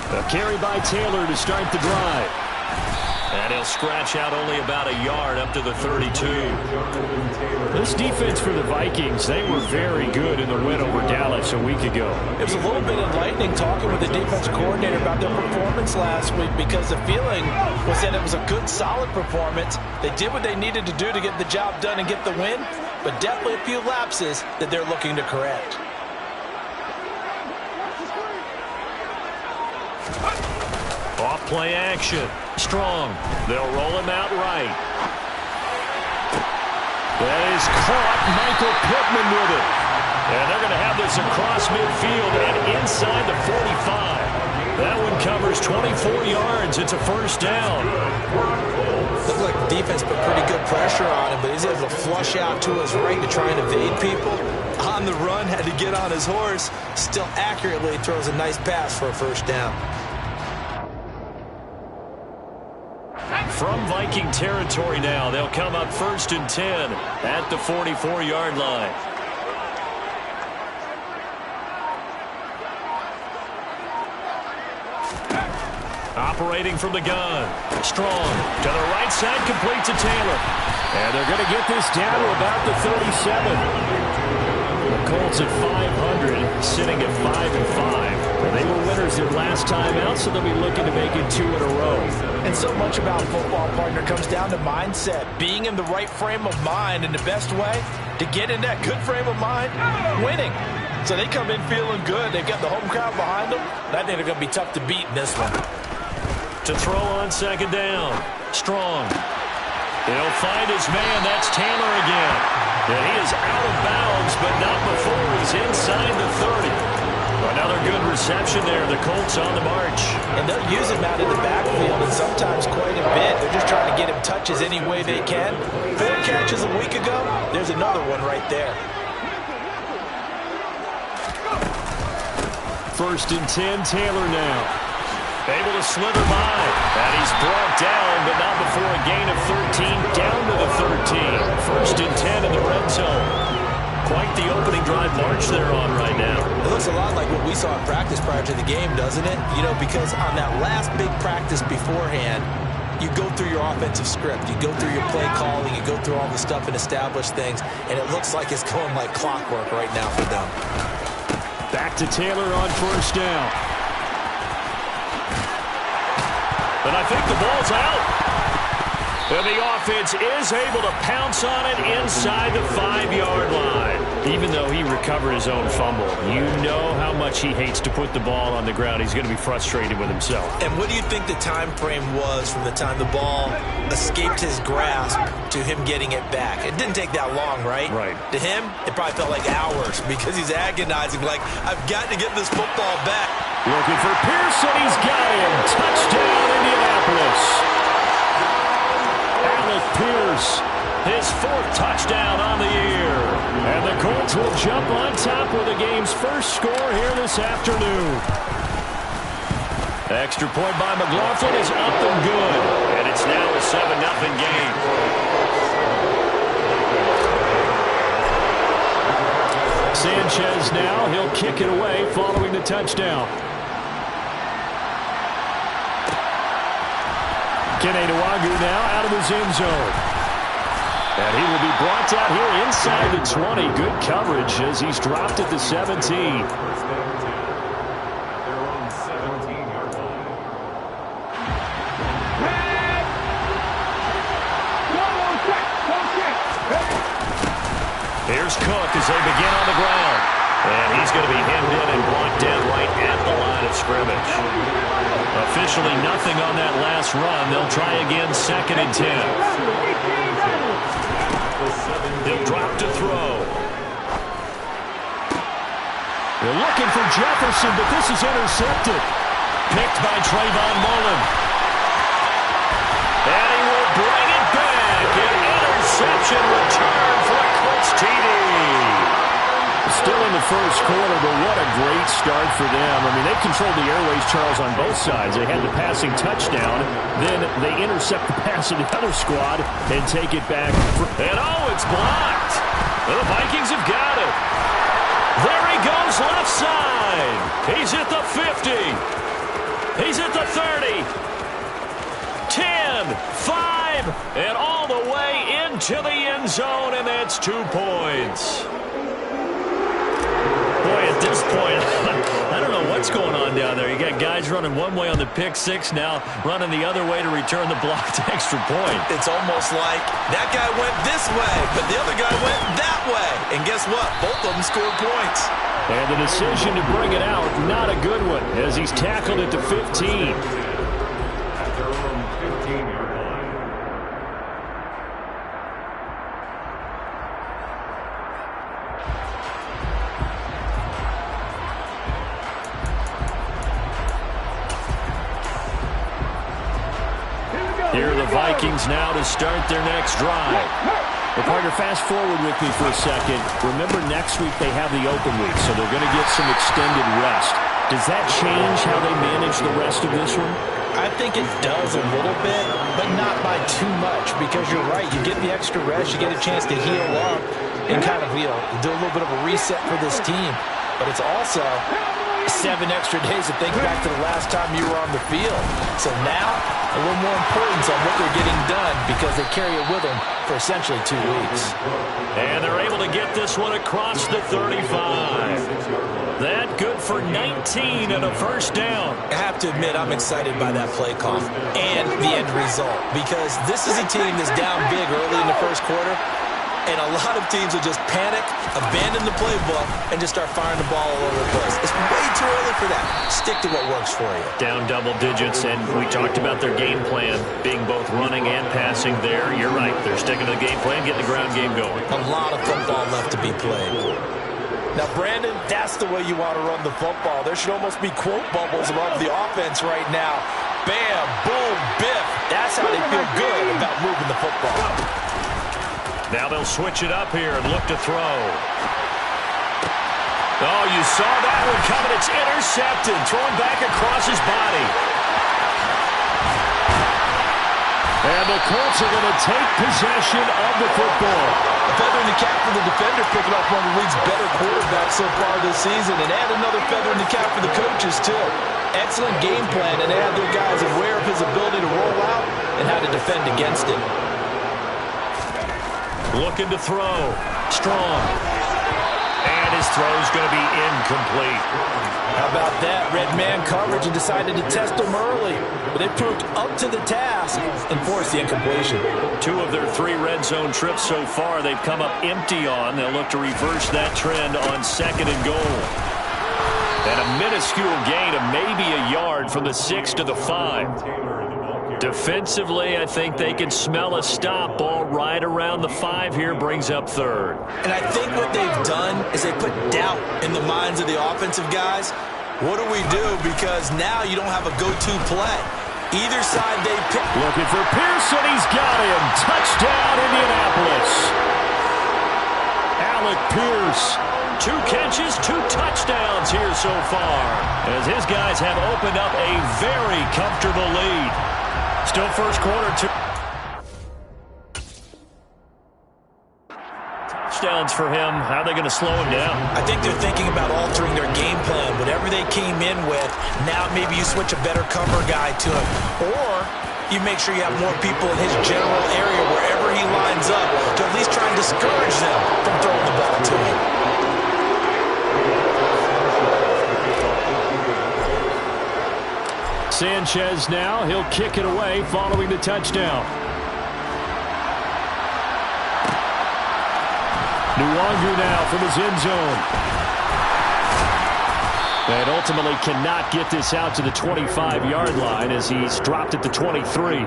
A carry by Taylor to start the drive. And he'll scratch out only about a yard up to the 32. This defense for the Vikings, they were very good in the win over Dallas a week ago. It was a little bit enlightening talking with the defense coordinator about their performance last week, because the feeling was that it was a good, solid performance. They did what they needed to do to get the job done and get the win, but definitely a few lapses that they're looking to correct. Off play action. Strong. They'll roll him out right. That is caught. Michael Pittman with it. And they're going to have this across midfield and inside the 45. That one covers 24 yards. It's a first down. Looked like the defense put pretty good pressure on him, but he's able to flush out to his right to try and evade people. On the run, had to get on his horse. Still accurately throws a nice pass for a first down. From Viking territory now, they'll come up 1st and 10 at the 44-yard line. Operating from the gun. Strong to the right side, complete to Taylor. And they're going to get this down to about the 37. The Colts at 500, sitting at 5-5. They were winners their last time out, so they'll be looking to make it 2 in a row. And so much about football, partner, comes down to mindset. Being in the right frame of mind, and the best way to get in that good frame of mind, winning. So they come in feeling good. They've got the home crowd behind them. I think they're going to be tough to beat in this one. To throw on 2nd down. Strong. He'll find his man. That's Taylor again. And he is out of bounds, but not before he's inside the 30. Another good reception there. The Colts on the march. And they'll use him out in the backfield, and sometimes quite a bit. They're just trying to get him touches any way they can. 4 catches a week ago. There's another one right there. 1st and 10, Taylor now. Able to slither by. And he's brought down, but not before a gain of 13, down to the 13. 1st and 10 in the red zone. Quite the opening drive march they're on right now. It looks a lot like what we saw in practice prior to the game, doesn't it? You know, because on that last big practice beforehand, you go through your offensive script. You go through your play calling. You go through all the stuff and establish things. And it looks like it's going like clockwork right now for them. Back to Taylor on 1st down. And I think the ball's out. And the offense is able to pounce on it inside the 5-yard line. Even though he recovered his own fumble, you know how much he hates to put the ball on the ground. He's going to be frustrated with himself. And what do you think the time frame was from the time the ball escaped his grasp to him getting it back? It didn't take that long, right? Right. To him, it probably felt like hours, because he's agonizing, like, I've got to get this football back. Looking for Pearson. He's got him. Touchdown, Indianapolis. Alec Pierce, his 4th touchdown on the year. And the Colts will jump on top with the game's first score here this afternoon. Extra point by McLaughlin is up and good. And it's now a 7-0 game. Sanchez now, he'll kick it away following the touchdown. Kene Nwagu now out of his end zone. And he will be brought down here inside the 20. Good coverage as he's dropped at the 17. Here's Cook as they begin on the ground. And he's going to be hemmed in and blocked down right at the line of scrimmage. Officially nothing on that last run. They'll try again 2nd and 10. He'll drop to throw. They're looking for Jefferson, but this is intercepted. Picked by Trayvon Mullen. And he will bring it back. An interception return for a Colts TD. Still in the first quarter, but what a great start for them. I mean, they controlled the airways, Charles, on both sides. They had the passing touchdown. Then they intercept the pass of the other squad and take it back. And, oh, it's blocked. The Vikings have got it. There he goes left side. He's at the 50. 30. 10, 5, and all the way into the end zone, and that's 2 points. Boy, at this point, I don't know what's going on down there. You got guys running one way on the pick six, now running the other way to return the blocked extra point. It's almost like that guy went this way, but the other guy went that way. And guess what? Both of them scored points. And the decision to bring it out, not a good one, as he's tackled at the 15. Here are the Vikings now to start their next drive. Well, partner, fast forward with me for a second. Remember, next week they have the open week, so they're going to get some extended rest. Does that change how they manage the rest of this one? I think it does a little bit, but not by too much, because you're right. You get the extra rest, you get a chance to heal up and kind of, do a little bit of a reset for this team. But it's also 7 extra days to think back to the last time you were on the field. So now, a little more importance on what they're getting done because they carry it with them for essentially 2 weeks. And they're able to get this one across the 35. That good for 19 and a first down. I have to admit, I'm excited by that play call and the end result because this is a team that's down big early in the first quarter. And a lot of teams will just panic, abandon the playbook, and just start firing the ball all over the place. It's way too early for that. Stick to what works for you. Down double digits, and we talked about their game plan being both running and passing there. You're right. They're sticking to the game plan, getting the ground game going. A lot of football left to be played. Now, Brandon, that's the way you want to run the football. There should almost be quote bubbles above the offense right now. Bam, boom, biff. That's how they feel good about moving the football. Now they'll switch it up here and look to throw. Oh, you saw that one coming. It's intercepted. Thrown back across his body. And the Colts are going to take possession of the football. A feather in the cap for the defender, picking off one of the league's better quarterbacks so far this season. And add another feather in the cap for the coaches, too. Excellent game plan, and they had their guys aware of his ability to roll out and how to defend against it. Looking to throw. Strong. And his throw's going to be incomplete. How about that? Red man coverage and decided to test them early. But they proved up to the task and forced the incompletion. 2 of their 3 red zone trips so far they've come up empty on. They'll look to reverse that trend on 2nd and goal. And a minuscule gain of maybe a yard from the 6 to the 5. Defensively, I think they can smell a stop. Ball right around the 5 here, brings up 3rd. And I think what they've done is they put doubt in the minds of the offensive guys. What do we do? Because now you don't have a go-to play. Either side they pick. Looking for Pearson. He's got him. Touchdown, Indianapolis. Alec Pierce. 2 catches, 2 touchdowns here so far, as his guys have opened up a very comfortable lead. Still first quarter, 2 touchdowns for him. How are they going to slow him down? I think they're thinking about altering their game plan. Whatever they came in with, now maybe you switch a better cover guy to him. Or you make sure you have more people in his general area wherever he lines up to at least try and discourage them from throwing the ball to him. Sanchez now, he'll kick it away following the touchdown. Nwangu now from his end zone. And ultimately cannot get this out to the 25-yard line as he's dropped at the 23.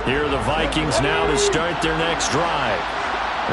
Here are the Vikings now to start their next drive.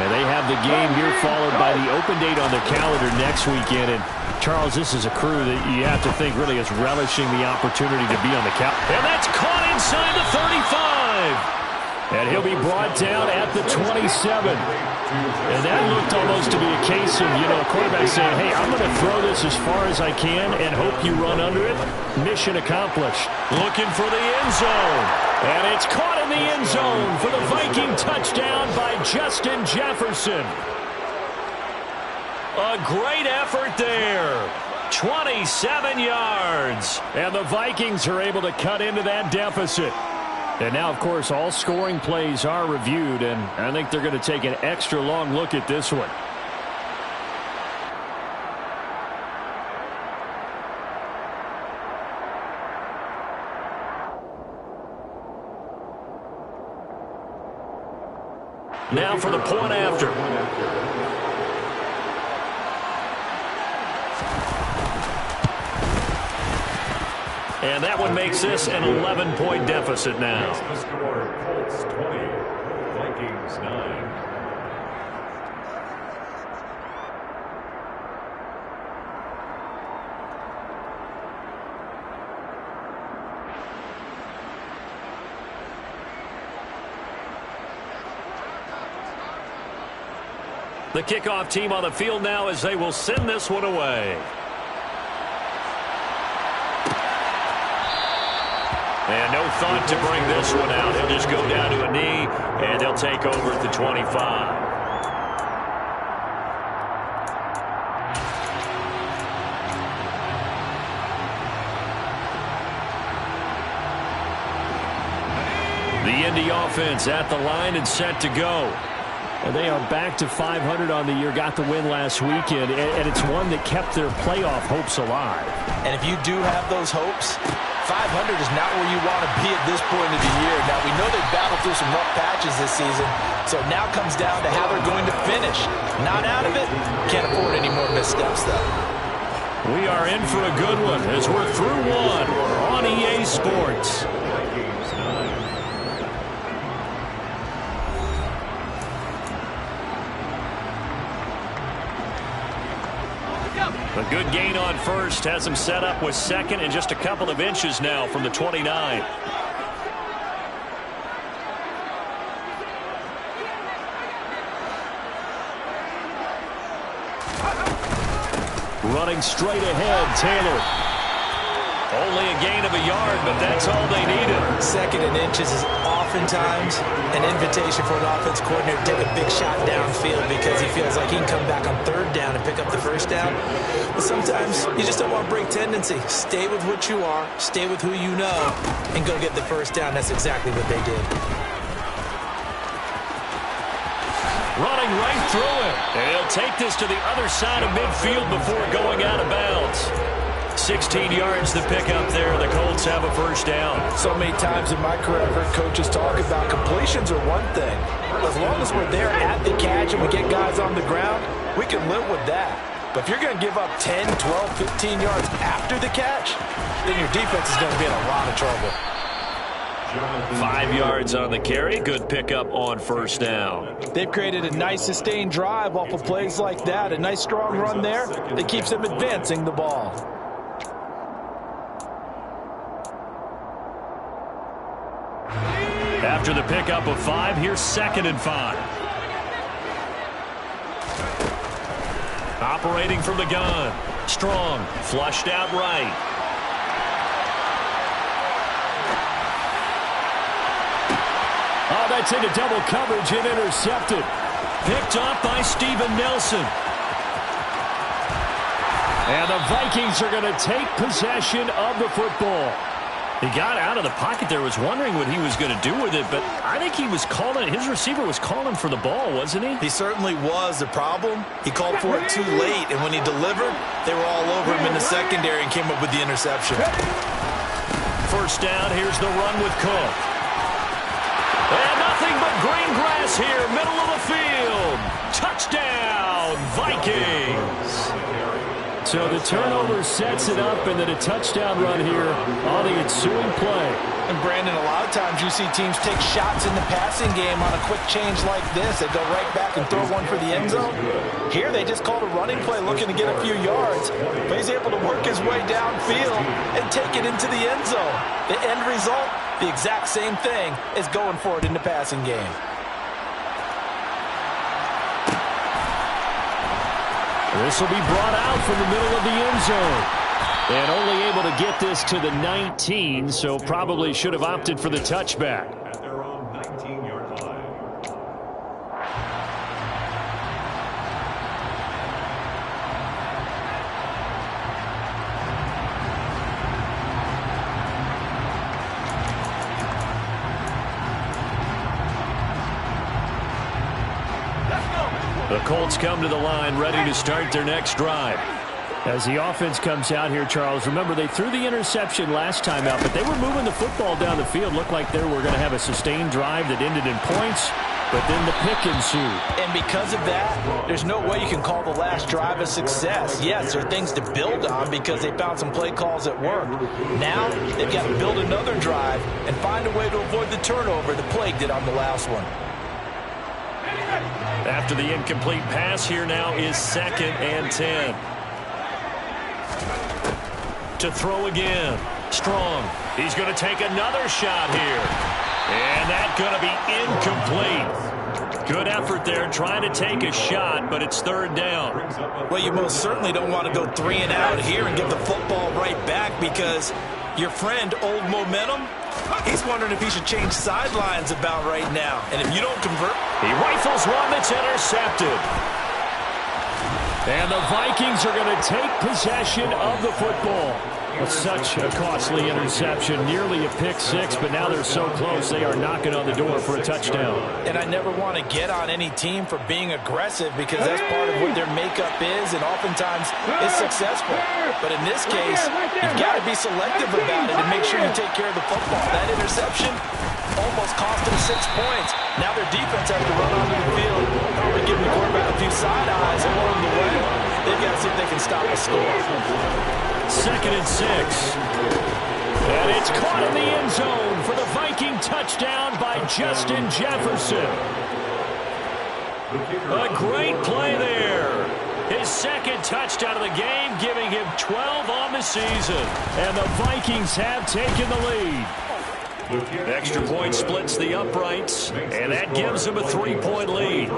And they have the game here followed by the open date on the calendar next weekend. And Charles, this is a crew that you have to think really is relishing the opportunity to be on the calendar. And that's caught inside the 35. And he'll be brought down at the 27. And that looked almost to be a case of, a quarterback saying, hey, I'm going to throw this as far as I can and hope you run under it. Mission accomplished. Looking for the end zone. And it's caught in the end zone for the Viking touchdown by Justin Jefferson. A great effort there. 27 yards. And the Vikings are able to cut into that deficit. And now, of course, all scoring plays are reviewed, and I think they're going to take an extra long look at this one. Now for the point after. And that one makes this an 11-point deficit now. The score, Colts 20, Vikings 9. The kickoff team on the field now as they will send this one away. And no thought to bring this one out. He'll just go down to a knee, and they'll take over at the 25. The Indy offense at the line and set to go. And they are back to 500 on the year, got the win last weekend, and it's one that kept their playoff hopes alive. And if you do have those hopes, 500 is not where you want to be at this point of the year. Now, we know they've battled through some rough patches this season, so it now comes down to how they're going to finish. Not out of it. Can't afford any more missteps, though. We are in for a good one as we're through one on EA Sports. A good gain on first has him set up with second and just a couple of inches now from the 29. Running straight ahead, Taylor. Only a gain of a yard, but that's all they needed. Second and inches is oftentimes an invitation for an offense coordinator to take a big shot downfield because he feels like he can come back on third down and pick up the first down. But sometimes you just don't want to break tendency. Stay with what you are, stay with who you know, and go get the first down. That's exactly what they did. Running right through it. And he'll take this to the other side of midfield before going out of bounds. 16 yards to pick up there. The Colts have a first down. So many times in my career, I've heard coaches talk about completions are one thing. As long as we're there at the catch and we get guys on the ground, we can live with that. But if you're going to give up 10, 12, 15 yards after the catch, then your defense is going to be in a lot of trouble. 5 yards on the carry. Good pickup on first down. They've created a nice sustained drive off of plays like that. A nice strong run there that keeps them advancing the ball. After the pickup of 5, here's 2nd and 5. Operating from the gun. Strong. Flushed out right. Oh, that's into double coverage and intercepted. Picked up by Steven Nelson. And the Vikings are going to take possession of the football. He got out of the pocket there, was wondering what he was going to do with it, but I think he was calling, his receiver was calling for the ball, wasn't he? He certainly was. The problem, he called for it too late, and when he delivered, they were all over him in the secondary and came up with the interception. First down, here's the run with Cook. And nothing but green grass here, middle of the field. Touchdown, Vikings. So the turnover sets it up, and then a touchdown run here on the ensuing play. And Brandon, a lot of times you see teams take shots in the passing game on a quick change like this. They go right back and throw one for the end zone. Here they just called a running play looking to get a few yards. But he's able to work his way downfield and take it into the end zone. The end result, the exact same thing as going for it in the passing game. This will be brought out from the middle of the end zone. And only able to get this to the 19, so probably should have opted for the touchback. At their own The Colts come to the line ready to start their next drive. As the offense comes out here, Charles, remember they threw the interception last time out, but they were moving the football down the field. Looked like they were going to have a sustained drive that ended in points, but then the pick ensued. And because of that, there's no way you can call the last drive a success. Yes, there are things to build on because they found some play calls that work. Now they've got to build another drive and find a way to avoid the turnover that plagued it on the last one. After the incomplete pass, here now is 2nd and 10. To throw again. Strong. He's going to take another shot here. And that's going to be incomplete. Good effort there trying to take a shot, but it's 3rd down. Well, you most certainly don't want to go 3 and out here and give the football right back because your friend, Old Momentum, he's wondering if he should change sidelines about right now. And if you don't convert... He rifles one that's intercepted. And the Vikings are going to take possession of the football. It's such a costly interception, nearly a pick six, but now they're so close they are knocking on the door for a touchdown. And I never want to get on any team for being aggressive because that's part of what their makeup is and oftentimes is successful. But in this case, you've got to be selective about it and make sure you take care of the football. That interception almost cost them 6 points. Now their defense has to run onto the field, probably giving the quarterback a few side eyes along the way. They've got to see if they can stop a score. 2nd and 6. And it's caught in the end zone for the Viking touchdown by Justin Jefferson. A great play there. His 2nd touchdown of the game, giving him 12 on the season. And the Vikings have taken the lead. Extra point splits the uprights, and that gives them a 3-point lead.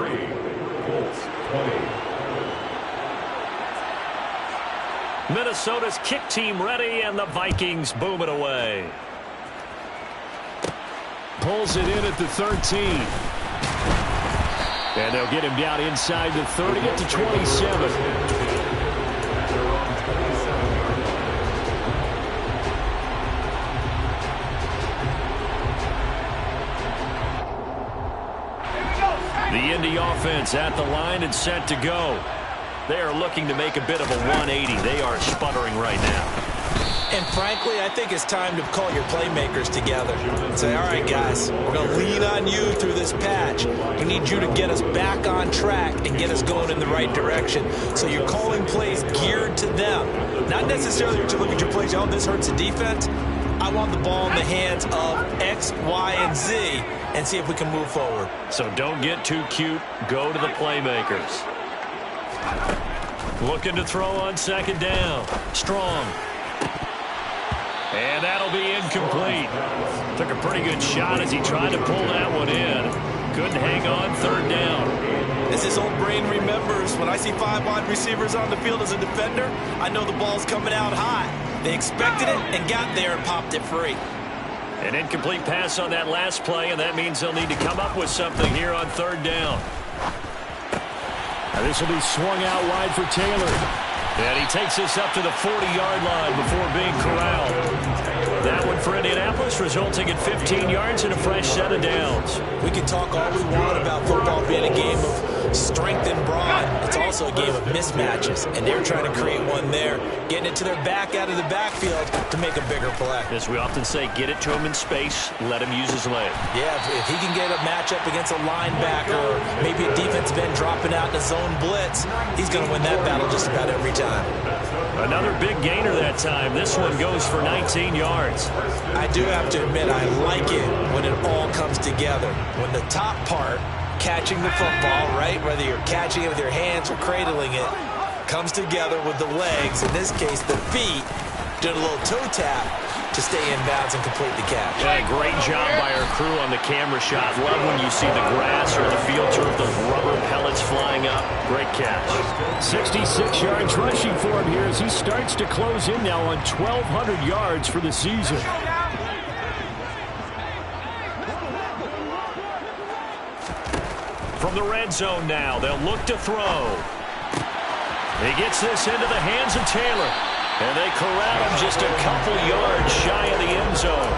Minnesota's kick team ready, and the Vikings boom it away. Pulls it in at the 13. And they'll get him down inside the 30 at the 27. The Indy offense at the line and set to go. They are looking to make a bit of a 180. They are sputtering right now. And frankly, I think it's time to call your playmakers together and say, all right, guys, we're going to lean on you through this patch. We need you to get us back on track and get us going in the right direction. So you're calling plays geared to them. Not necessarily to look at your plays, oh, this hurts the defense. I want the ball in the hands of X, Y, and Z and see if we can move forward. So don't get too cute. Go to the playmakers. Looking to throw on 2nd down. Strong. And that'll be incomplete. Took a pretty good shot as he tried to pull that one in. Couldn't hang on 3rd down. As his old brain remembers, when I see 5 wide receivers on the field as a defender, I know the ball's coming out high. They expected it and got there and popped it free. An incomplete pass on that last play, and that means they'll need to come up with something here on 3rd down. Now this will be swung out wide for Taylor. And he takes this up to the 40-yard line before being corralled. That one for Indianapolis, resulting in 15 yards and a fresh set of downs. We can talk all we want about football being a game of strength and broad. It's also a game of mismatches, and they're trying to create one there, getting it to their back out of the backfield to make a bigger play. As we often say, get it to him in space, let him use his leg. Yeah, if he can get a matchup against a linebacker or maybe a defensive end dropping out in a zone blitz, he's going to win that battle just about every time. Another big gainer that time. This one goes for 19 yards. I do have to admit, I like it when it all comes together. When the top part, catching the football, right, whether you're catching it with your hands or cradling it, comes together with the legs, in this case the feet, doing a little toe tap to stay in bounds and complete the catch. Yeah, great job by our crew on the camera shot. Love when you see the grass or the field turf, those rubber pellets flying up. Great catch. 66 yards rushing for him here as he starts to close in now on 1,200 yards for the season. From the red zone now, they'll look to throw. He gets this into the hands of Taylor. And they corral him just a couple yards shy of the end zone.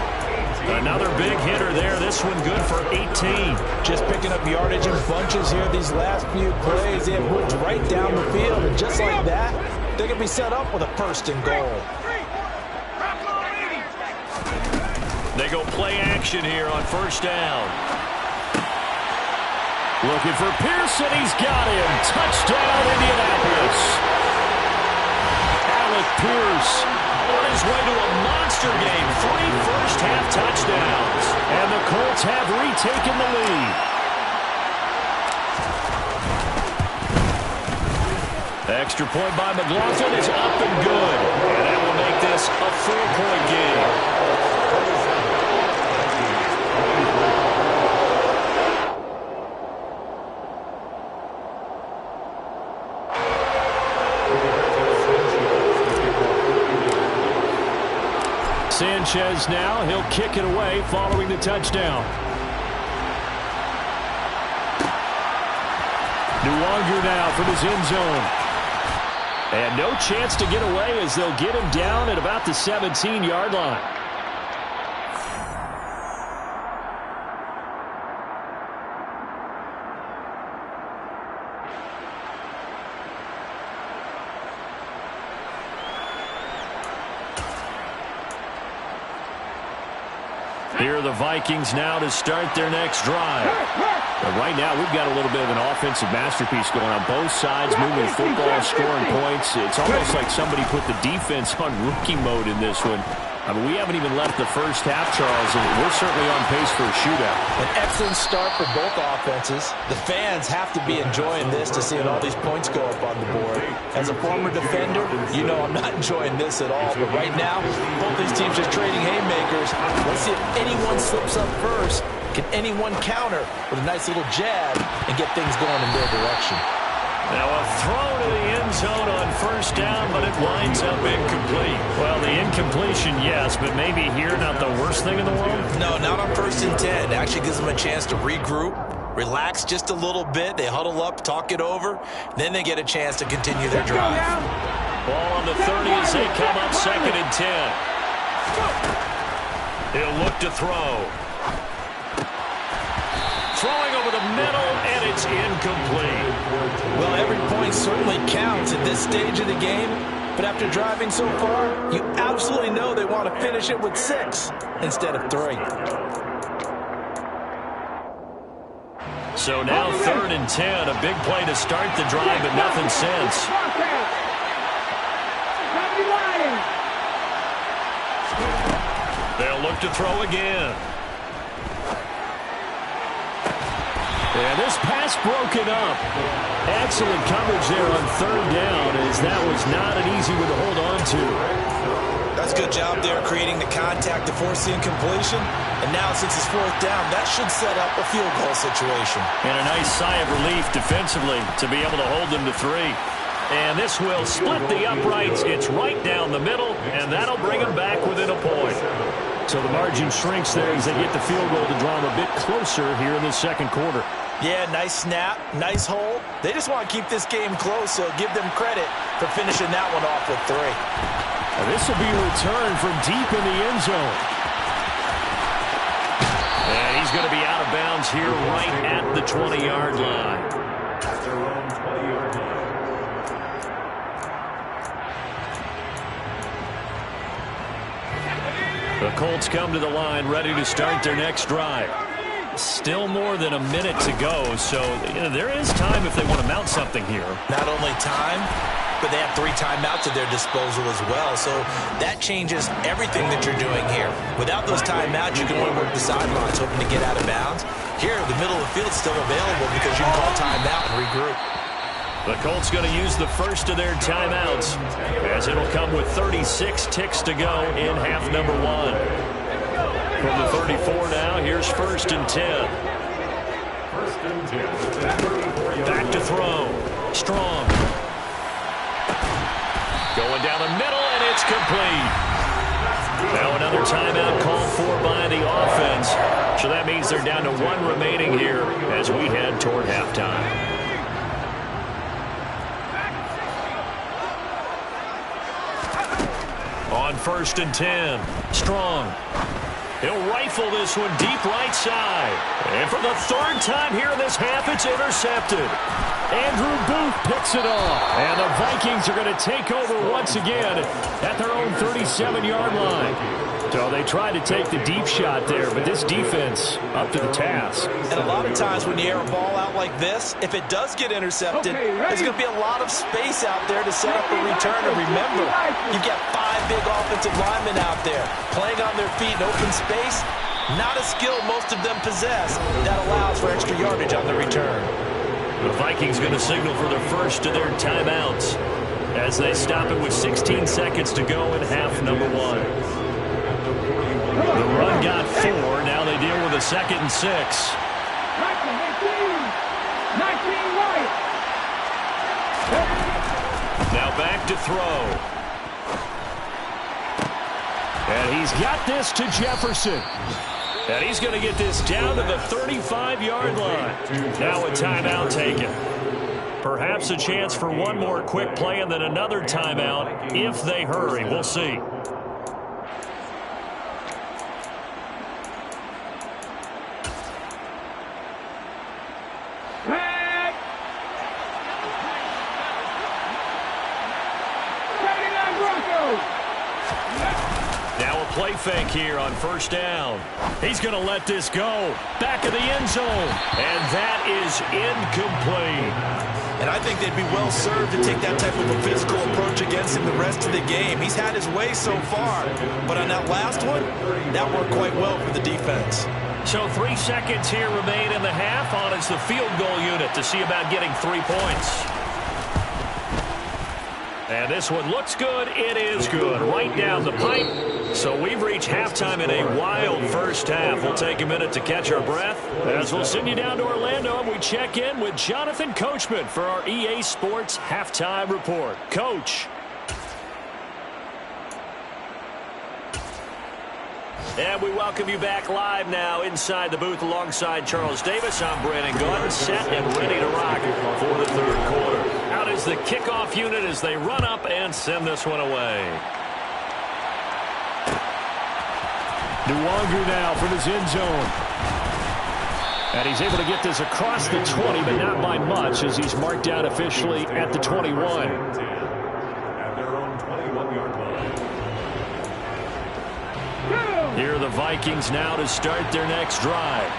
Another big hitter there. This one good for 18. Just picking up yardage in bunches here these last few plays. They have moved right down the field, and just like that, they're going to be set up with a first and goal. They go play action here on first down. Looking for Pearson. He's got him. Touchdown, Indianapolis. Alec Pierce on his way to a monster game. 3 first-half touchdowns. And the Colts have retaken the lead. Extra point by McLaughlin is up and good. And that will make this a 4-point game. Sanchez now, he'll kick it away following the touchdown. Nwangu now from his end zone. And no chance to get away as they'll get him down at about the 17-yard line. Here are the Vikings now to start their next drive. But right now, we've got a little bit of an offensive masterpiece going on both sides, moving the football, scoring points. It's almost like somebody put the defense on rookie mode in this one. I mean, we haven't even left the first half, Charles, and we're certainly on pace for a shootout. An excellent start for both offenses. The fans have to be enjoying this to seeing all these points go up on the board. As a former defender, you know I'm not enjoying this at all. But right now, both these teams just trading haymakers. Let's see if anyone slips up first. Can anyone counter with a nice little jab and get things going in their direction? Now a throw to the end zone on first down, but it winds up incomplete. Well, the incompletion, yes, but maybe here not the worst thing in the world? No, not on 1st and 10. It actually gives them a chance to regroup, relax just a little bit. They huddle up, talk it over. Then they get a chance to continue their drive. Ball on the 30 as they come up 2nd and 10. He'll look to throw. Throwing over the middle, and it's incomplete. Well, every point certainly counts at this stage of the game, but after driving so far, you absolutely know they want to finish it with 6 instead of 3. So now 3rd and 10, a big play to start the drive, but nothing since. They'll look to throw again. And this pass broken up. Excellent coverage there on 3rd down, as that was not an easy one to hold on to. That's a good job there creating the contact to force the incompletion. And now since it's 4th down, that should set up a field goal situation. And a nice sigh of relief defensively to be able to hold them to 3. And this will split the uprights. It's right down the middle, and that'll bring them back within a point. So the margin shrinks there as they get the field goal to draw them a bit closer here in the 2nd quarter. Yeah, nice snap, nice hole. They just want to keep this game close, so give them credit for finishing that one off with 3. And this will be a return from deep in the end zone. And he's going to be out of bounds here right at the 20-yard line. At their own 20-yard line. The Colts come to the line ready to start their next drive. Still more than a minute to go, so there is time if they want to mount something here. Not only time, but they have 3 timeouts at their disposal as well, so that changes everything that you're doing here. Without those timeouts, you can only work the sidelines hoping to get out of bounds. Here, the middle of the field is still available because you can call timeout and regroup. The Colts going to use the first of their timeouts, as it'll come with 36 ticks to go in half number 1. From the 34 now, here's 1st and 10. 1st and 10. Back to throw. Strong. Going down the middle, and it's complete. Now another timeout called for by the offense. So that means they're down to 1 remaining here as we head toward halftime. On 1st and 10. Strong. He'll rifle this one deep right side. And for the third time here in this half, it's intercepted. Andrew Booth picks it off. And the Vikings are going to take over once again at their own 37-yard line. So they tried to take the deep shot there, but this defense up to the task. And a lot of times when you air a ball out like this, if it does get intercepted, there's going to be a lot of space out there to set up a return. And remember, you've got 5 big offensive linemen out there playing on their feet in open space. Not a skill most of them possess. That allows for extra yardage on the return. The Vikings going to signal for the first of their timeouts as they stop it with 16 seconds to go in half number 1. The run got 4. Now they deal with a 2nd and 6. 19 right. Now back to throw. And he's got this to Jefferson. And he's going to get this down to the 35-yard line. Now a timeout taken. Perhaps a chance for one more quick play and then another timeout if they hurry. We'll see. Play fake here on first down. He's going to let this go. Back of the end zone. And that is incomplete. And I think they'd be well served to take that type of a physical approach against him the rest of the game. He's had his way so far. But on that last one, that worked quite well for the defense. So 3 seconds here remain in the half on as the field goal unit to see about getting 3 points. And this one looks good. It is good. Right down the pipe. So we've reached halftime in a wild first half. We'll take a minute to catch our breath as we'll send you down to Orlando and we check in with Jonathan Coachman for our EA Sports Halftime Report. Coach. And we welcome you back live now inside the booth alongside Charles Davis. I'm Brandon Gordon, set and ready to rock for the third quarter. Out is the kickoff unit as they run up and send this one away. Nwangu now from his end zone. And he's able to get this across the 20, but not by much as he's marked down officially at the 21. Here are the Vikings now to start their next drive.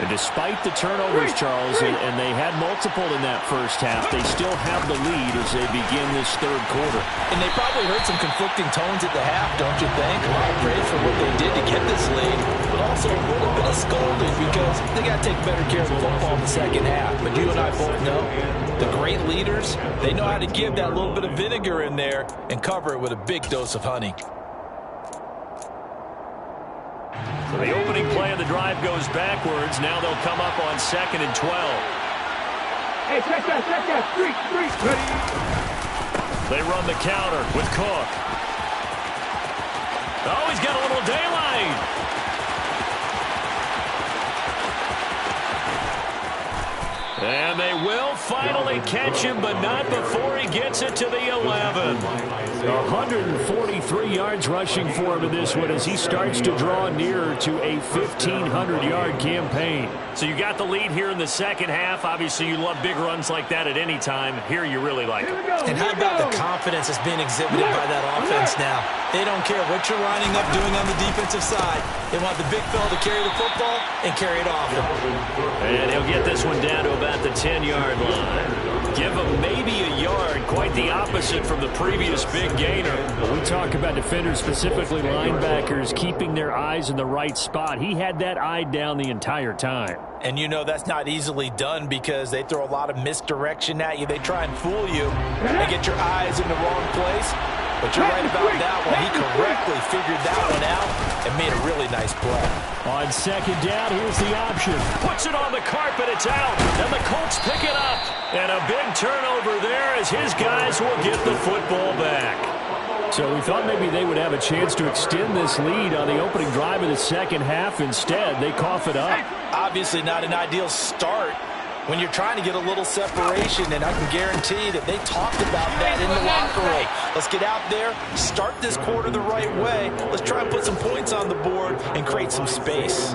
And despite the turnovers, Charles, and they had multiple in that first half, they still have the lead as they begin this third quarter. And they probably heard some conflicting tones at the half, don't you think? A lot of praise for what they did to get this lead, but also a little bit of scolding because they got to take better care of the football in the second half. But you and I both know the great leaders, they know how to give that little bit of vinegar in there and cover it with a big dose of honey. So the opening play of the drive goes backwards. Now they'll come up on 2nd and 12. Hey, check that, street, ready. They run the counter with Cook. Oh, he's got a little daylight. And they will finally catch him, but not before he gets it to the 11. 143 yards rushing for him in this one as he starts to draw nearer to a 1,500-yard campaign. So you got the lead here in the second half. Obviously, you love big runs like that at any time. Here you really like them. And how about the confidence that's being exhibited by that offense now? They don't care what you're lining up doing on the defensive side. They want the big fella to carry the football and carry it off. And he'll get this one down to about the 10-yard line. Give him maybe a yard, quite the opposite from the previous big gainer. When we talk about defenders, specifically linebackers, keeping their eyes in the right spot, he had that eye down the entire time. And you know that's not easily done because they throw a lot of misdirection at you. They try and fool you and get your eyes in the wrong place. But you're right about that one. He correctly figured that one out and made a really nice play. On second down, here's the option. Puts it on the carpet, it's out. And the Colts pick it up. And a big turnover there as his guys will get the football back. So we thought maybe they would have a chance to extend this lead on the opening drive of the second half. Instead, they cough it up. Obviously not an ideal start, when you're trying to get a little separation, and I can guarantee that they talked about that in the locker room. Let's get out there, start this quarter the right way. Let's try and put some points on the board and create some space.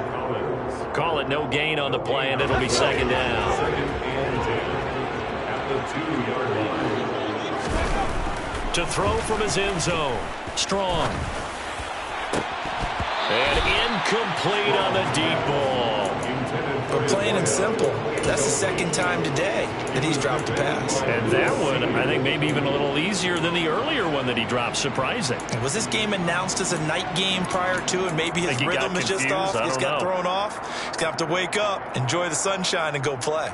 Call it no gain on the play, and it'll be second down. To throw from his end zone. Strong. And incomplete on the deep ball. But plain and simple, that's the second time today that he's dropped a pass. And that one, I think, maybe even a little easier than the earlier one that he dropped. Surprising. Was this game announced as a night game prior to, and maybe his rhythm is just off? He's got thrown off. He's going to have to wake up, enjoy the sunshine, and go play.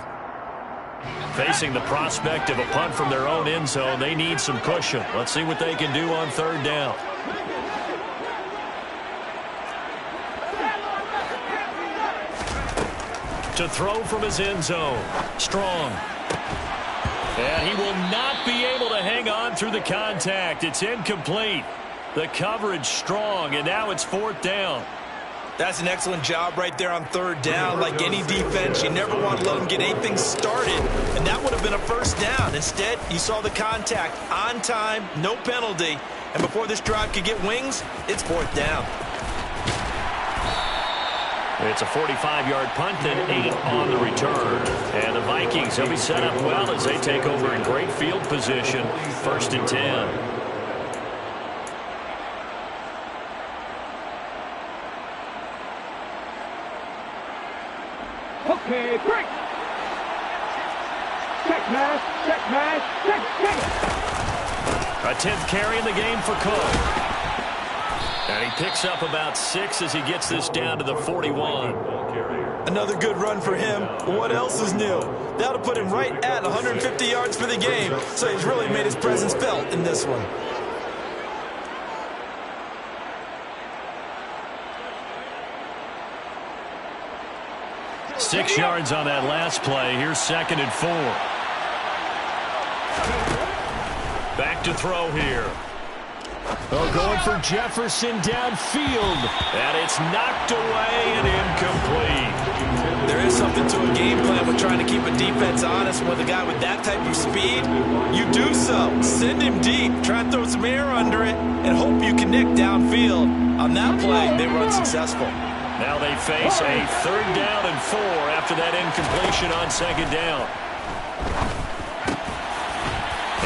Facing the prospect of a punt from their own end zone, they need some cushion. Let's see what they can do on third down. To throw from his end zone. Strong. And he will not be able to hang on through the contact. It's incomplete. The coverage strong, and now it's fourth down. That's an excellent job right there on third down. Like any defense, you never want to let them get anything started, and that would have been a first down. Instead, you saw the contact on time, no penalty, and before this drive could get wings, it's fourth down. It's a 45-yard punt and 8 on the return. And the Vikings will be set up well as they take over in great field position. First and 10. Okay, break. Check man, check. A 10th carry in the game for Cook. And he picks up about 6 as he gets this down to the 41. Another good run for him. What else is new? That'll put him right at 150 yards for the game. So he's really made his presence felt in this one. Six yards on that last play. Here's second and 4. Back to throw here. Oh, going for Jefferson downfield. And it's knocked away and incomplete. There is something to a game plan with trying to keep a defense honest. With a guy with that type of speed, you do so. Send him deep. Try and throw some air under it and hope you connect downfield. On that play, they run successful. Now they face a third down and 4 after that incompletion on second down.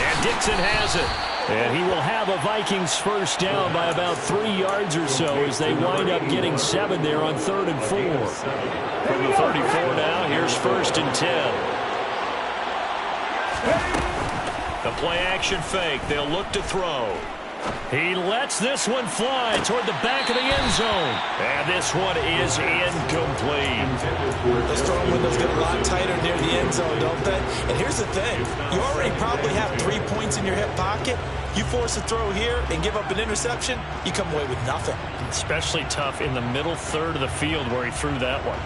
And Dixon has it. And he will have a Vikings first down by about 3 yards or so as they wind up getting 7 there on third and 4. From the 34 now, here's first and 10. The play action fake. They'll look to throw. He lets this one fly toward the back of the end zone. And this one is incomplete. Those throwing windows get a lot tighter near the end zone, don't they? And here's the thing. You already probably have 3 points in your hip pocket. You force a throw here and give up an interception, you come away with nothing. Especially tough in the middle third of the field where he threw that one.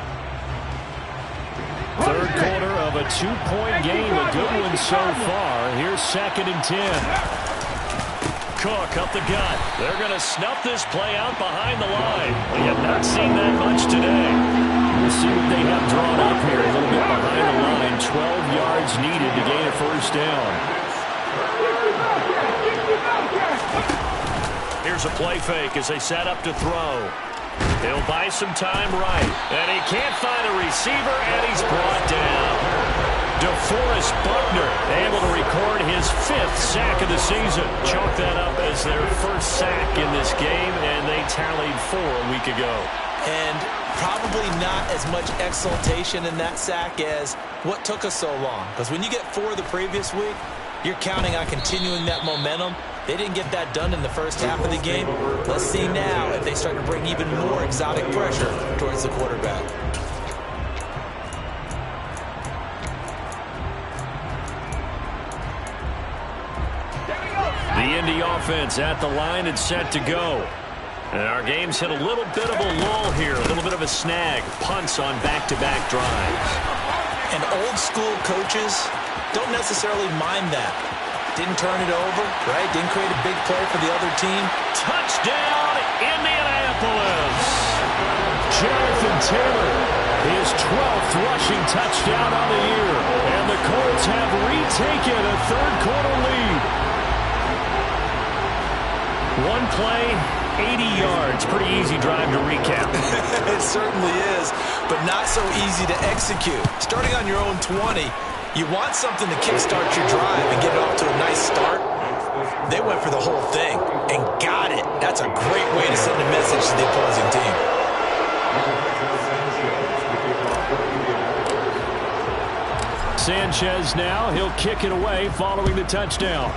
Third quarter of a 2-point game. A good one so far. Here's second and 10. Cook up the gut. They're going to snuff this play out behind the line. We have not seen that much today. We'll see what they have drawn up here. A little bit behind the line. 12 yards needed to gain a first down. Here's a play fake as they set up to throw. He'll buy some time right. And he can't find a receiver, and he's brought down. DeForest Buckner able to record his 5th sack of the season. Chalk that up as their first sack in this game, and they tallied 4 a week ago. And probably not as much exultation in that sack as what took us so long. Because when you get 4 the previous week, you're counting on continuing that momentum. They didn't get that done in the first half of the game. Let's see now if they start to bring even more exotic pressure towards the quarterback. The Indy offense at the line and set to go. And our game's hit a little bit of a lull here, a little bit of a snag. Punts on back-to-back drives. And old-school coaches don't necessarily mind that. Didn't turn it over, right? Didn't create a big play for the other team. Touchdown, Indianapolis! Jonathan Taylor, his 12th rushing touchdown on the year. And the Colts have retaken a third-quarter lead. One play, 80 yards. Pretty easy drive to recap. It certainly is, but not so easy to execute. Starting on your own 20, you want something to kickstart your drive and get it off to a nice start. They went for the whole thing and got it. That's a great way to send a message to the opposing team. Sanchez now, he'll kick it away following the touchdown.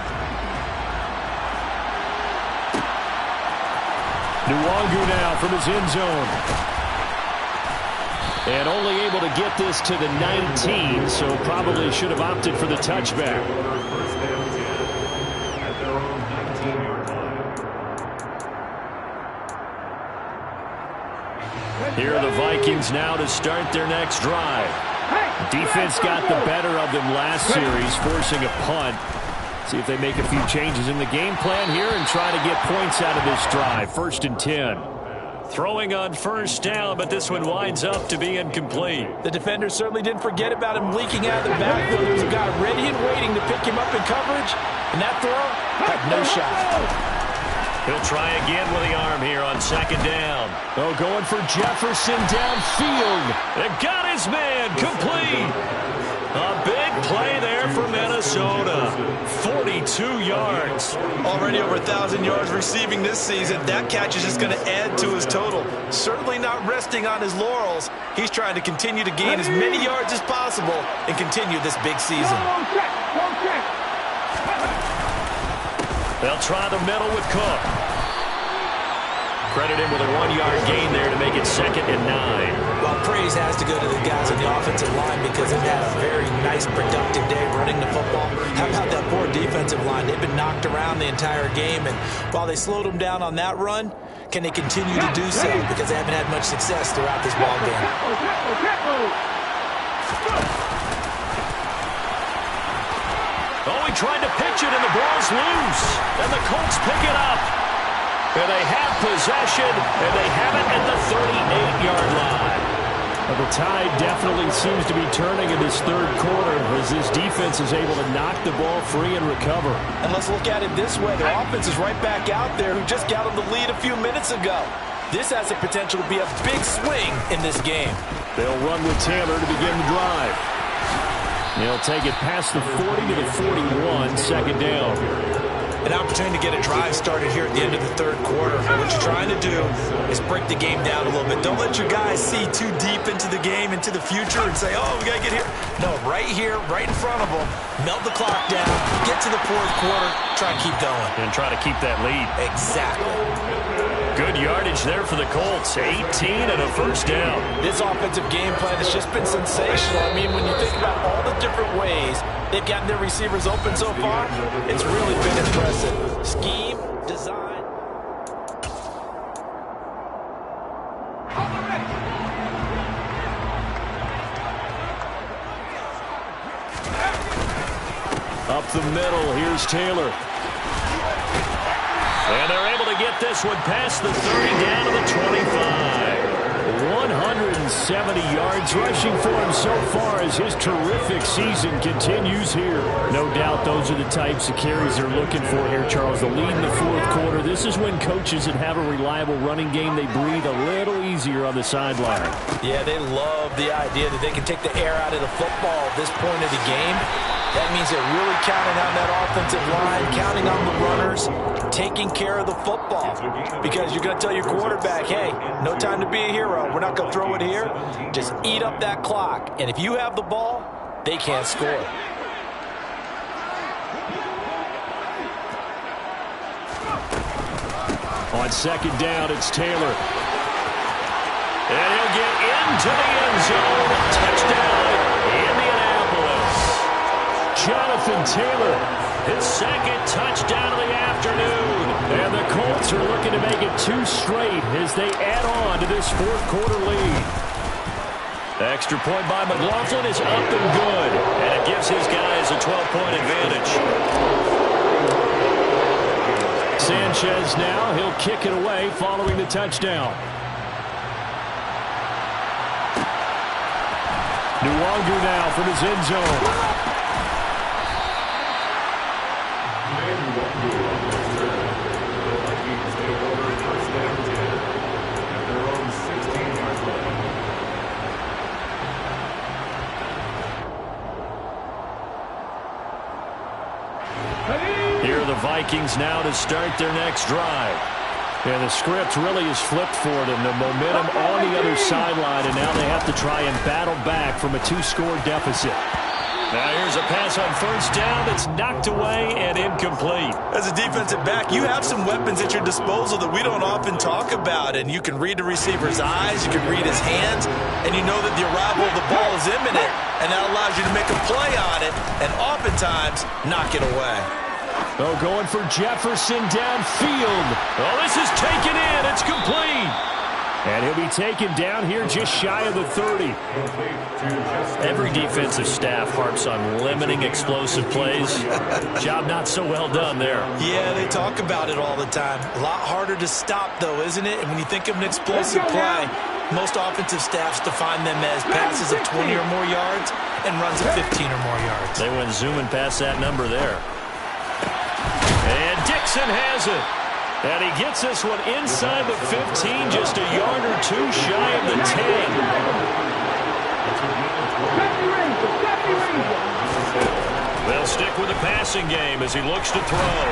Nwangu now from his end zone. And only able to get this to the 19, so probably should have opted for the touchback. Here are the Vikings now to start their next drive. Defense got the better of them last series, forcing a punt. See if they make a few changes in the game plan here and try to get points out of this drive. 1st and 10. Throwing on first down, but this one winds up to be incomplete. The defender certainly didn't forget about him leaking out of the backfield. There's a guy ready and waiting to pick him up in coverage, and that throw had no shot. He'll try again with the arm here on 2nd down. Oh, going for Jefferson downfield. They got his man complete. A big play there for Minnesota. 42 yards. Already over 1,000 yards receiving this season. That catch is just going to add to his total. Certainly not resting on his laurels. He's trying to continue to gain as many yards as possible and continue this big season. They'll try the middle with Cook. Credit him with a 1-yard gain there to make it 2nd and 9. Well, praise has to go to the guys on the offensive line because they've had a very nice, productive day running the football. How about that poor defensive line? They've been knocked around the entire game, and while they slowed them down on that run, can they continue to do so? Because they haven't had much success throughout this ball game. Oh, he tried to pitch it, and the ball's loose. And the Colts pick it up. And they have possession, and they have it at the 38-yard line. Well, the tide definitely seems to be turning in this third quarter as this defense is able to knock the ball free and recover. And let's look at it this way. Their offense is right back out there who just got them the lead a few minutes ago. This has the potential to be a big swing in this game. They'll run with Taylor to begin the drive. They'll take it past the 40 to the 41, 2nd down. An opportunity to get a drive started here at the end of the third quarter. What you're trying to do is break the game down a little bit. Don't let your guys see too deep into the game, into the future, and say, oh, we got to get here. No, right here, right in front of them, melt the clock down, get to the fourth quarter, try and keep going. And try to keep that lead. Exactly. Good yardage there for the Colts. 18 and a 1st down. This offensive game plan has just been sensational. I mean, when you think about all the different ways they've gotten their receivers open so far, it's really been impressive. Scheme, design. Up the middle, here's Taylor. And they're able to get this one past the 30 down to the 25. 170 yards rushing for him so far as his terrific season continues here. No doubt those are the types of carries they're looking for here, Charles. The lead in the fourth quarter. This is when coaches that have a reliable running game, they breathe a little easier on the sideline. Yeah, they love the idea that they can take the air out of the football at this point of the game. That means they're really counting on that offensive line, counting on the runners, taking care of the football. Because you're going to tell your quarterback, hey, no time to be a hero. We're not going to throw it here. Just eat up that clock. And if you have the ball, they can't score. On 2nd down, it's Taylor. And he'll get into the end zone. Touchdown, Indianapolis. Jonathan Taylor, his 2nd touchdown of the afternoon. And the Colts are looking to make it 2 straight as they add on to this fourth quarter lead. The extra point by McLaughlin is up and good. And it gives his guys a 12-point advantage. Sanchez now, he'll kick it away following the touchdown. Nwangu now from his end zone. Here are the Vikings now to start their next drive. And the script really is flipped for them. The momentum on the other sideline, and now they have to try and battle back from a 2-score deficit. Now here's a pass on first down that's knocked away and incomplete. As a defensive back, you have some weapons at your disposal that we don't often talk about. And you can read the receiver's eyes, you can read his hands, and you know that the arrival of the ball is imminent. And that allows you to make a play on it and oftentimes knock it away. Oh, going for Jefferson downfield. Oh, this is taken in. It's complete. And he'll be taken down here just shy of the 30. Every defensive staff harps on limiting explosive plays. Job not so well done there. Yeah, they talk about it all the time. A lot harder to stop, though, isn't it? And when you think of an explosive play, most offensive staffs define them as passes of 20 or more yards and runs of 15 or more yards. They went zooming past that number there. And Dixon has it. And he gets this one inside the 15, just a yard or two shy of the 10. They'll stick with the passing game as he looks to throw.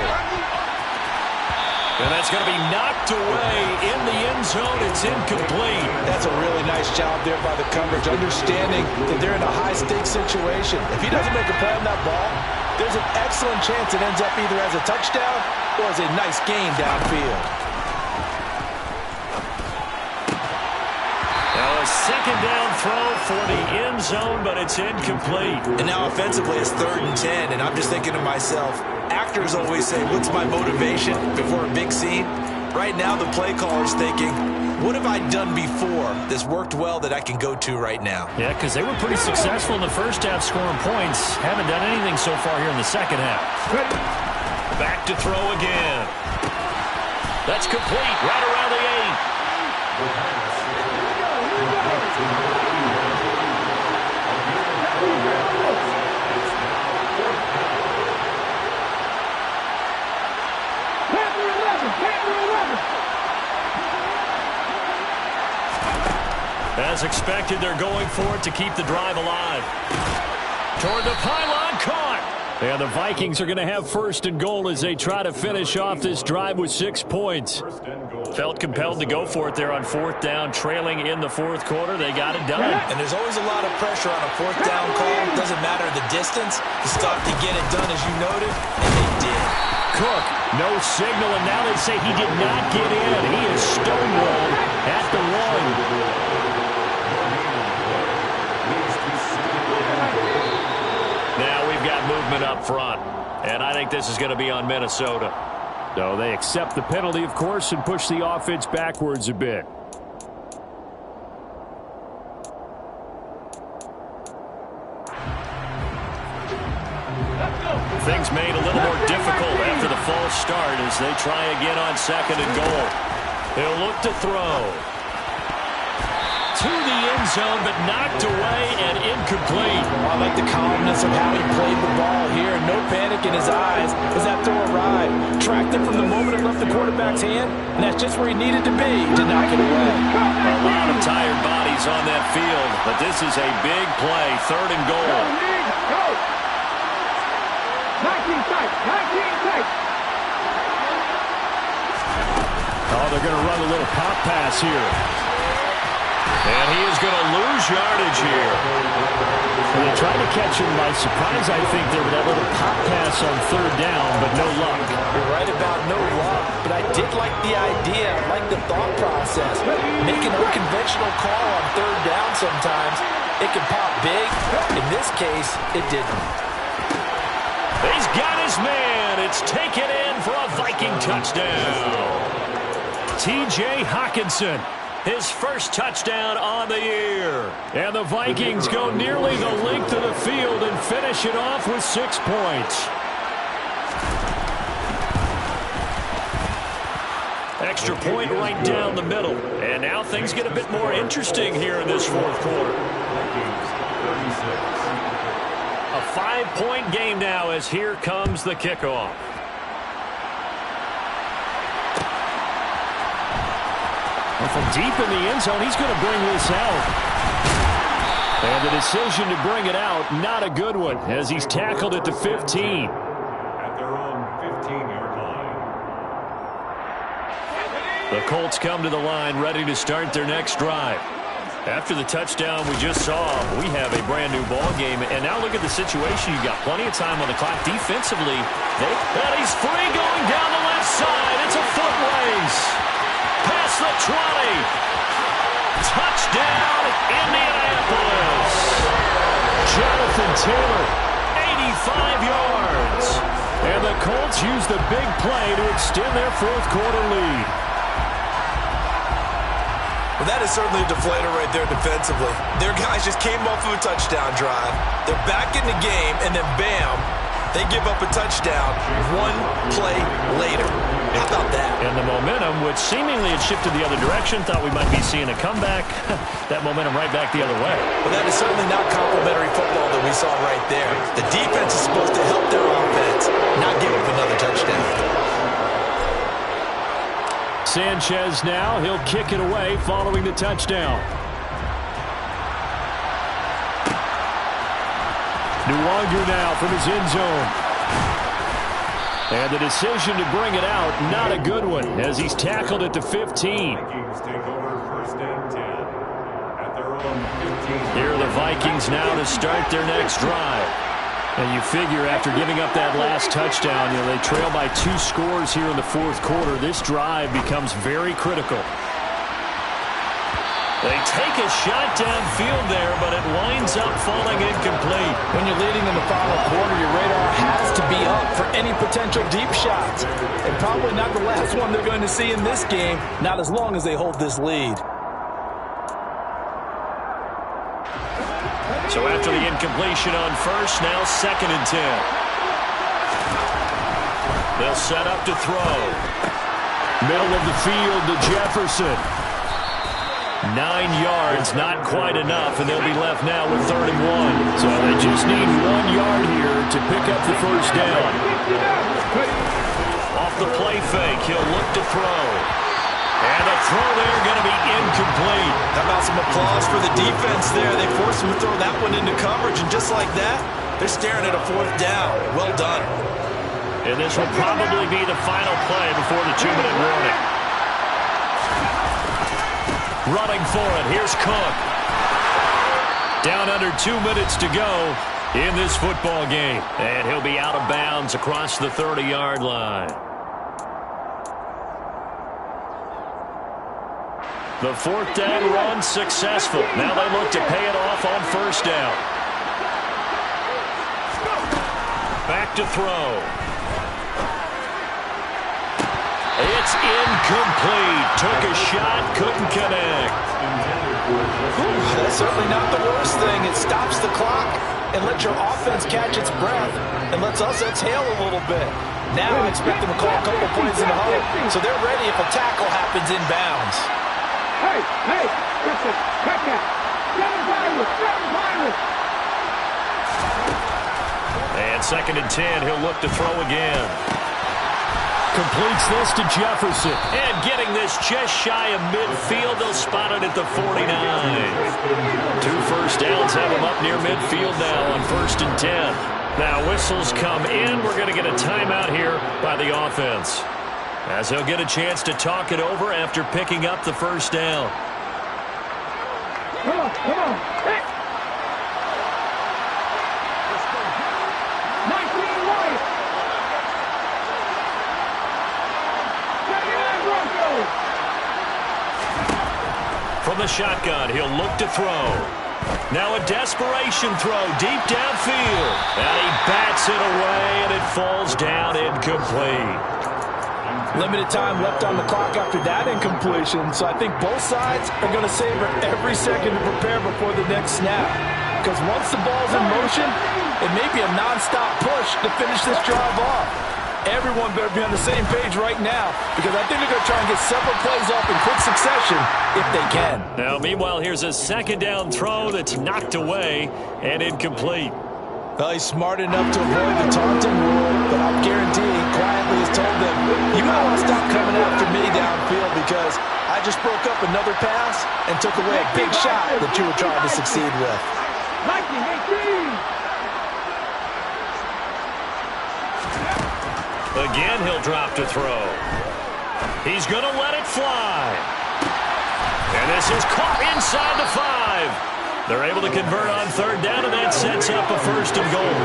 And that's going to be knocked away in the end zone. It's incomplete. That's a really nice job there by the coverage, understanding that they're in a high-stakes situation. If he doesn't make a play on that ball, there's an excellent chance it ends up either as a touchdown or as a nice gain downfield. Now a second down throw for the end zone, but it's incomplete. And now offensively it's 3rd and 10, and I'm just thinking to myself, actors always say, what's my motivation before a big scene? Right now the play caller's thinking, what have I done before that's worked well that I can go to right now? Yeah, because they were pretty successful in the first half scoring points. Haven't done anything so far here in the second half. Back to throw again. That's complete right around the 8. As expected, they're going for it to keep the drive alive. Toward the pylon, caught. And the Vikings are going to have 1st and goal as they try to finish off this drive with 6 points. Felt compelled to go for it there on 4th down, trailing in the 4th quarter. They got it done. And there's always a lot of pressure on a 4th down call. Doesn't matter the distance. The stuff to get it done, as you noted, and they did. Cook, no signal, and now they say he did not get in. He is stonewalled at the 1. Now we've got movement up front, and I think this is going to be on Minnesota. So they accept the penalty, of course, and push the offense backwards a bit. Things made a little more difficult after the false start as they try again on 2nd and goal. He'll look to throw. To the end zone, but knocked away and incomplete. I like the calmness of how he played the ball here. No panic in his eyes as that throw arrived. Tracked it from the moment it left the quarterback's hand, and that's just where he needed to be to knock it away. A lot of tired bodies on that field, but this is a big play. 3rd and goal. 19 tight. Oh, they're going to run a little pop pass here. And he is going to lose yardage here. Well, they tried to catch him by surprise, I think, there with that little pop pass on 3rd down, but no luck. You're right about no luck, but I did like the idea. I like the thought process. Make an unconventional call on 3rd down sometimes. It can pop big. In this case, it didn't. He's got his man. It's taken in for a Viking touchdown. T.J. Hockenson. His first touchdown on the year. And the Vikings go nearly the length of the field and finish it off with 6 points. Extra point right down the middle. And now things get a bit more interesting here in this 4th quarter. A 5-point game now as here comes the kickoff. And from deep in the end zone, he's going to bring this out. And the decision to bring it out, not a good one, as he's tackled at the 15. At their own 15-yard line. The Colts come to the line, ready to start their next drive. After the touchdown we just saw, we have a brand-new ball game. And now look at the situation. You've got plenty of time on the clock. Defensively, and he's free going down the left side. It's a foot race. Past the 20. Touchdown, Indianapolis. Jonathan Taylor, 85 yards. And the Colts use the big play to extend their fourth-quarter lead. Well, that is certainly a deflator right there defensively. Their guys just came off of a touchdown drive. They're back in the game, and then bam, they give up a touchdown one play later. How about that? And the momentum, which seemingly had shifted the other direction, thought we might be seeing a comeback. That momentum right back the other way. Well, that is certainly not complimentary football that we saw right there. The defense is supposed to help their offense, not give up another touchdown. Sanchez now, he'll kick it away following the touchdown. Nwangu now from his end zone. And the decision to bring it out, not a good one, as he's tackled at the 15. Vikings take over first and 10 at their own 15. Here are the Vikings now to start their next drive. And you figure after giving up that last touchdown, they trail by 2 scores here in the fourth quarter. This drive becomes very critical. They take a shot downfield there, but it winds up falling incomplete. When you're leading in the final quarter, your radar has to be up for any potential deep shots. And probably not the last one they're going to see in this game, not as long as they hold this lead. So after the incompletion on first, now 2nd and 10. They'll set up to throw. Middle of the field to Jefferson. 9 yards, not quite enough, and they'll be left now with 3rd and 1. So they just need 1 yard here to pick up the first down. Off the play fake, he'll look to throw. And the throw there going to be incomplete. How about some applause for the defense there? They forced him to throw that one into coverage, and just like that, they're staring at a 4th down. Well done. And this will probably be the final play before the 2-minute warning. Running for it, here's Cook. Down under 2 minutes to go in this football game. And he'll be out of bounds across the 30-yard line. The 4th down run successful. Now they look to pay it off on first down. Back to throw. It's incomplete. Took a shot, couldn't connect. That's certainly not the worst thing. It stops the clock and lets your offense catch its breath and lets us exhale a little bit. Now I expect them to call a couple points in the huddle, so they're ready if a tackle happens inbounds. Hey, listen, cut that. Get And him, 2nd and 10, he'll look to throw again. Completes this to Jefferson. And getting this just shy of midfield, they'll spot it at the 49. 2 first downs have him up near midfield now on 1st and 10. Now whistles come in. We're going to get a timeout here by the offense, as he'll get a chance to talk it over after picking up the first down. Come on. Hey. 19 right. From the shotgun, he'll look to throw. Now a desperation throw deep downfield. And he bats it away, and it falls down incomplete. Limited time left on the clock after that incompletion, so I think both sides are going to savor every second to prepare before the next snap. Because once the ball's in motion, it may be a non-stop push to finish this drive off. everyone better be on the same page right now, because I think they're going to try and get several plays off in quick succession if they can. Now, meanwhile, here's a second down throw that's knocked away and incomplete. Well, he's smart enough to avoid the taunting rule, but I'm guaranteeing quietly has told them, you might want to stop coming after me downfield because I just broke up another pass and took away a big shot that you were trying to succeed with. Again, he'll drop to throw. He's going to let it fly. And this is caught inside the 5. They're able to convert on third down, and that sets up a first and goal.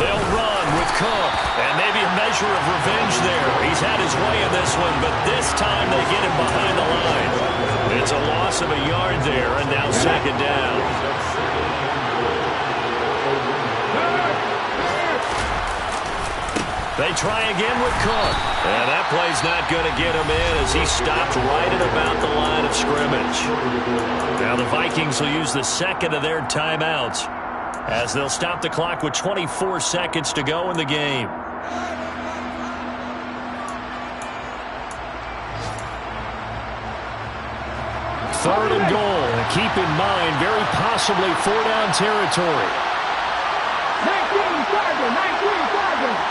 They'll run with Cook, and maybe a measure of revenge there. He's had his way in this one, but this time they get him behind the line. It's a loss of a yard there, and now second down. They try again with Cook. And that play's not going to get him in as he stopped right at about the line of scrimmage. Now the Vikings will use the second of their timeouts as they'll stop the clock with 24 seconds to go in the game. Third and goal. And keep in mind, very possibly 4-down territory. 19 Chargers.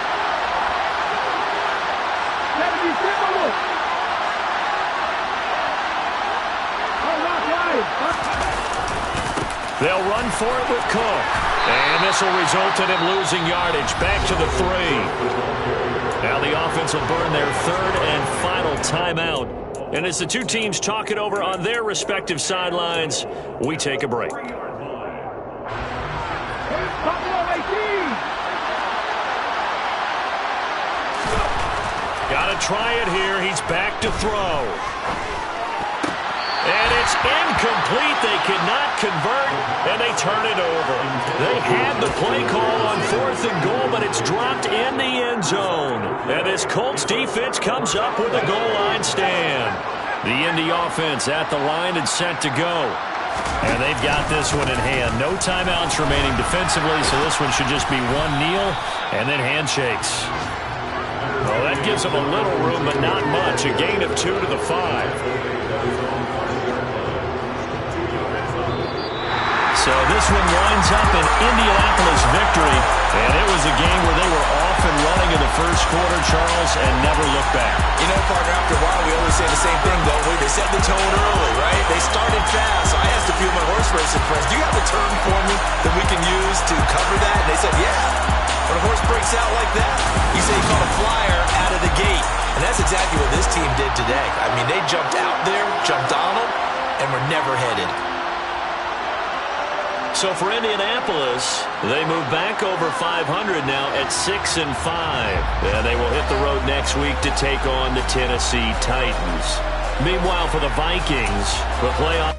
They'll run for it with Cook. And this will result in him losing yardage. Back to the 3. Now the offense will burn their third and final timeout. And as the two teams talk it over on their respective sidelines, we take a break. Got to try it here. He's back to throw. And it's incomplete. They could not convert, and they turn it over. They had the play call on 4th and goal, but it's dropped in the end zone. And this Colts defense comes up with a goal line stand. The Indy offense at the line and set to go. And they've got this one in hand. No timeouts remaining defensively, so this one should just be one kneel and then handshakes. Well, that gives them a little room, but not much. A gain of 2 to the 5. So this one winds up an Indianapolis victory, and it was a game where they were off and running in the first quarter, Charles, and never looked back. You know, partner, after a while, we always say the same thing, don't we? They set the tone early, right? They started fast. So I asked a few of my horse racing friends, do you have a term for me that we can use to cover that? And they said, yeah. When a horse breaks out like that, you say he caught a flyer out of the gate. And that's exactly what this team did today. I mean, they jumped out there, jumped on them, and were never headed. So for Indianapolis, they move back over 500 now at 6-5. And they will hit the road next week to take on the Tennessee Titans. Meanwhile, for the Vikings, the playoff